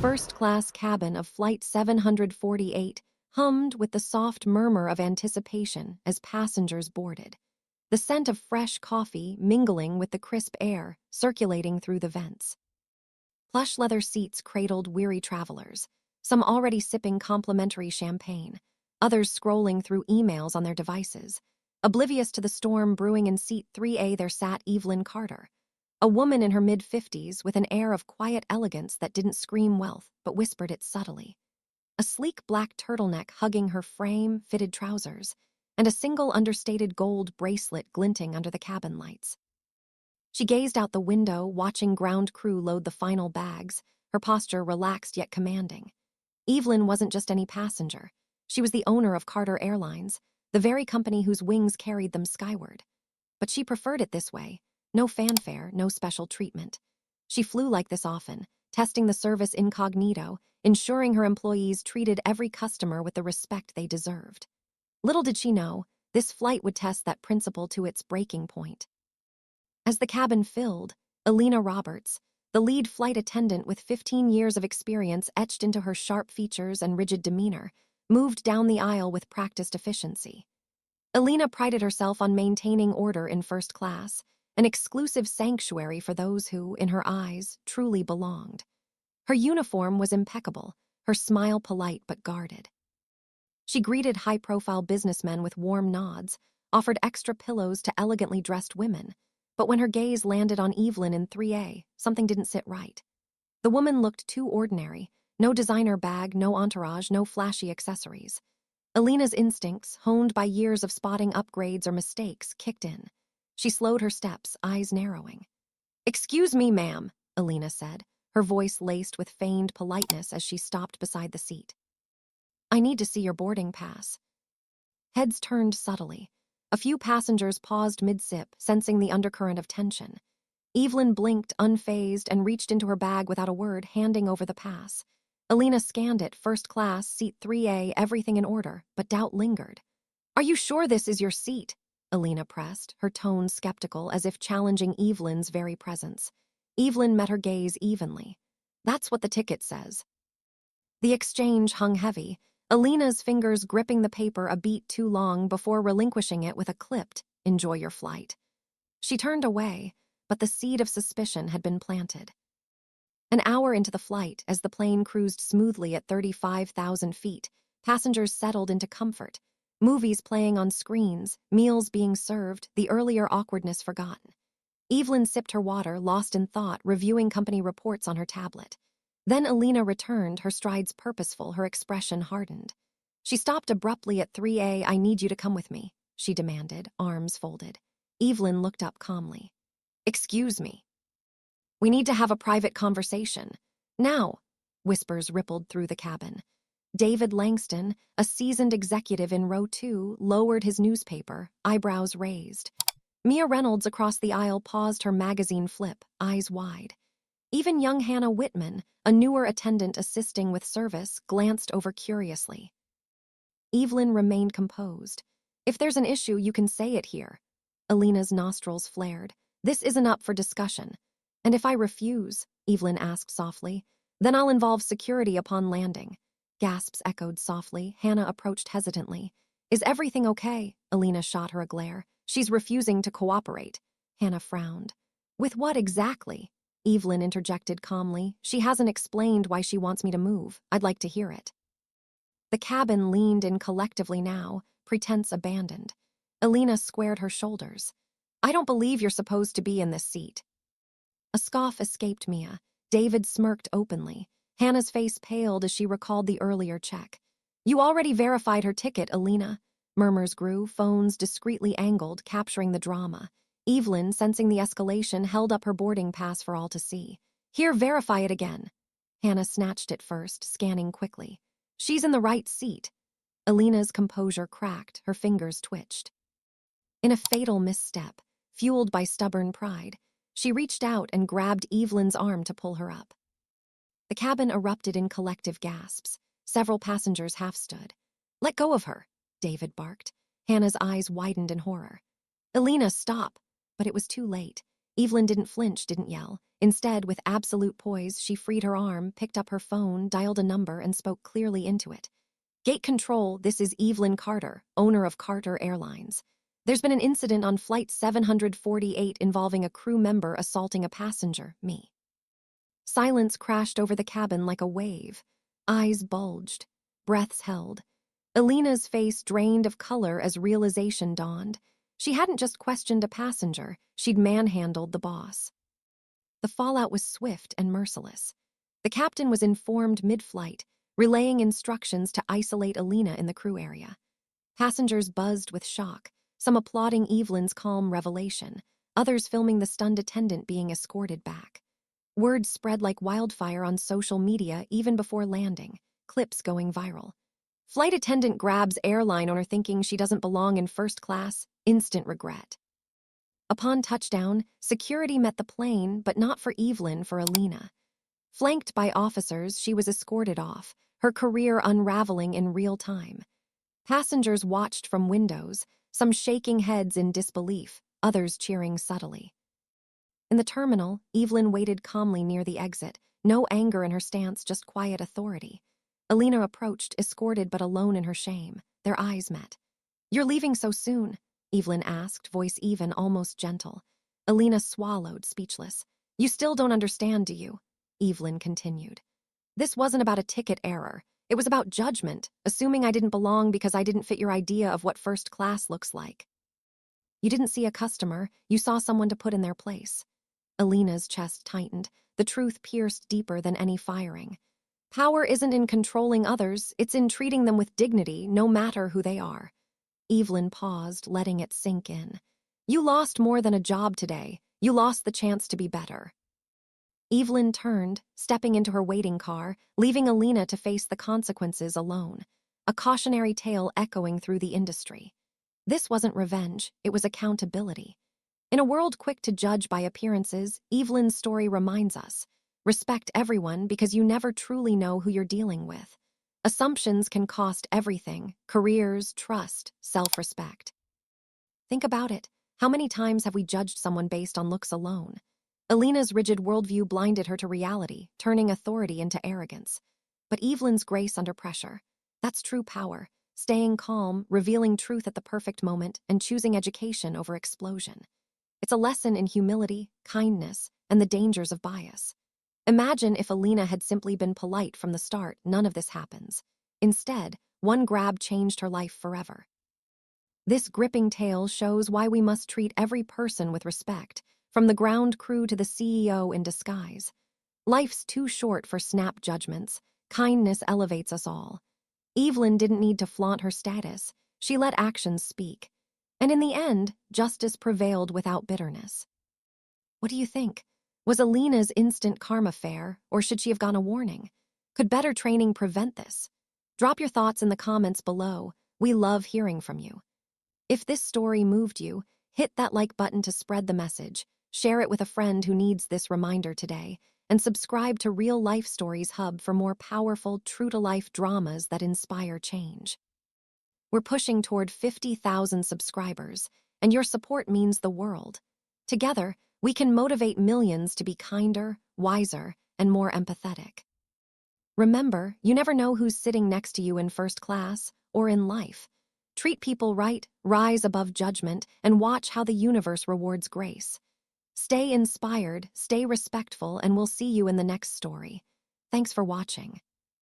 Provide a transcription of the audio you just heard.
first-class cabin of Flight 748 hummed with the soft murmur of anticipation as passengers boarded, the scent of fresh coffee mingling with the crisp air circulating through the vents. Plush leather seats cradled weary travelers, some already sipping complimentary champagne, others scrolling through emails on their devices. Oblivious to the storm brewing in seat 3A, there sat Evelyn Carter, a woman in her mid-50s with an air of quiet elegance that didn't scream wealth but whispered it subtly. A sleek black turtleneck hugging her frame-fitted trousers, and a single understated gold bracelet glinting under the cabin lights. She gazed out the window, watching ground crew load the final bags, her posture relaxed yet commanding. Evelyn wasn't just any passenger. She was the owner of Carter Airlines, the very company whose wings carried them skyward. But she preferred it this way. No fanfare, no special treatment. She flew like this often, testing the service incognito, ensuring her employees treated every customer with the respect they deserved. Little did she know, this flight would test that principle to its breaking point. As the cabin filled, Alina Roberts, the lead flight attendant with 15 years of experience etched into her sharp features and rigid demeanor, moved down the aisle with practiced efficiency. Alina prided herself on maintaining order in first class, an exclusive sanctuary for those who, in her eyes, truly belonged. Her uniform was impeccable, her smile polite but guarded. She greeted high-profile businessmen with warm nods, offered extra pillows to elegantly dressed women, but when her gaze landed on Evelyn in 3A, something didn't sit right. The woman looked too ordinary, no designer bag, no entourage, no flashy accessories. Alina's instincts, honed by years of spotting upgrades or mistakes, kicked in. She slowed her steps, eyes narrowing. "Excuse me, ma'am," Alina said, her voice laced with feigned politeness as she stopped beside the seat. "I need to see your boarding pass." Heads turned subtly. A few passengers paused mid-sip, sensing the undercurrent of tension. Evelyn blinked, unfazed, and reached into her bag without a word, handing over the pass. Alina scanned it, first class, seat 3A, everything in order, but doubt lingered. "Are you sure this is your seat?" Alina pressed, her tone skeptical, as if challenging Evelyn's very presence. Evelyn met her gaze evenly. "That's what the ticket says." The exchange hung heavy, Alina's fingers gripping the paper a beat too long before relinquishing it with a clipped, "Enjoy your flight." She turned away, but the seed of suspicion had been planted. An hour into the flight, as the plane cruised smoothly at 35,000 feet, passengers settled into comfort, movies playing on screens, meals being served, the earlier awkwardness forgotten. Evelyn sipped her water, lost in thought, reviewing company reports on her tablet. Then Alina returned, her strides purposeful, her expression hardened. She stopped abruptly at 3A. "I need you to come with me," she demanded, arms folded. Evelyn looked up calmly. "Excuse me. We need to have a private conversation. Now," whispers rippled through the cabin. David Langston, a seasoned executive in row 2, lowered his newspaper, eyebrows raised. Mia Reynolds across the aisle paused her magazine flip, eyes wide. Even young Hannah Whitman, a newer attendant assisting with service, glanced over curiously. Evelyn remained composed. "If there's an issue, you can say it here." Alina's nostrils flared. "This isn't up for discussion." "And if I refuse," Evelyn asked softly, "then I'll involve security upon landing." Gasps echoed softly. Hannah approached hesitantly. "Is everything okay?" Alina shot her a glare. "She's refusing to cooperate." Hannah frowned. "With what exactly?" Evelyn interjected calmly. "She hasn't explained why she wants me to move. I'd like to hear it." The cabin leaned in collectively now, pretense abandoned. Alina squared her shoulders. "I don't believe you're supposed to be in this seat." A scoff escaped Mia. David smirked openly. Hannah's face paled as she recalled the earlier check. "You already verified her ticket, Alina." Murmurs grew, phones discreetly angled, capturing the drama. Evelyn, sensing the escalation, held up her boarding pass for all to see. "Here, verify it again." Hannah snatched it first, scanning quickly. "She's in the right seat." Alina's composure cracked, her fingers twitched. In a fatal misstep, fueled by stubborn pride, she reached out and grabbed Evelyn's arm to pull her up. The cabin erupted in collective gasps. Several passengers half stood. "Let go of her," David barked. Hannah's eyes widened in horror. "Alina, stop." But it was too late. Evelyn didn't flinch, didn't yell. Instead, with absolute poise, she freed her arm, picked up her phone, dialed a number, and spoke clearly into it. Gate control, this is Evelyn Carter, owner of Carter Airlines. There's been an incident on Flight 748 involving a crew member assaulting a passenger, me. Silence crashed over the cabin like a wave. Eyes bulged. Breaths held. Alina's face drained of color as realization dawned. She hadn't just questioned a passenger, she'd manhandled the boss. The fallout was swift and merciless. The captain was informed mid-flight, relaying instructions to isolate Alina in the crew area. Passengers buzzed with shock, some applauding Evelyn's calm revelation, others filming the stunned attendant being escorted back. Word spread like wildfire on social media even before landing, clips going viral. Flight attendant grabs airline owner thinking she doesn't belong in first class, instant regret. Upon touchdown, security met the plane, but not for Evelyn, for Alina. Flanked by officers, she was escorted off, her career unraveling in real time. Passengers watched from windows, some shaking heads in disbelief, others cheering subtly. In the terminal, Evelyn waited calmly near the exit, no anger in her stance, just quiet authority. Alina approached, escorted but alone in her shame. Their eyes met. "You're leaving so soon?" Evelyn asked, voice even, almost gentle. Alina swallowed, speechless. "You still don't understand, do you?" Evelyn continued. "This wasn't about a ticket error. It was about judgment, assuming I didn't belong because I didn't fit your idea of what first class looks like. You didn't see a customer, you saw someone to put in their place." Alina's chest tightened, the truth pierced deeper than any firing. Power isn't in controlling others, it's in treating them with dignity, no matter who they are. Evelyn paused, letting it sink in. "You lost more than a job today. You lost the chance to be better." Evelyn turned, stepping into her waiting car, leaving Alina to face the consequences alone. A cautionary tale echoing through the industry. This wasn't revenge, it was accountability. In a world quick to judge by appearances, Evelyn's story reminds us, respect everyone because you never truly know who you're dealing with. Assumptions can cost everything: careers, trust, self-respect. Think about it. How many times have we judged someone based on looks alone? Alina's rigid worldview blinded her to reality, turning authority into arrogance. But Evelyn's grace under pressure, that's true power, staying calm, revealing truth at the perfect moment, and choosing education over explosion. It's a lesson in humility, kindness, and the dangers of bias. Imagine if Alina had simply been polite from the start, none of this happens. Instead, one grab changed her life forever. This gripping tale shows why we must treat every person with respect, from the ground crew to the CEO in disguise. Life's too short for snap judgments. Kindness elevates us all. Evelyn didn't need to flaunt her status. She let actions speak. And in the end, justice prevailed without bitterness. What do you think? Was Alina's instant karma fair, or should she have gotten a warning? Could better training prevent this? Drop your thoughts in the comments below. We love hearing from you. If this story moved you, hit that like button to spread the message, share it with a friend who needs this reminder today, and subscribe to Real Life Stories Hub for more powerful, true-to-life dramas that inspire change. We're pushing toward 50,000 subscribers, and your support means the world. Together, we can motivate millions to be kinder, wiser, and more empathetic. Remember, you never know who's sitting next to you in first class or in life. Treat people right, rise above judgment, and watch how the universe rewards grace. Stay inspired, stay respectful, and we'll see you in the next story. Thanks for watching.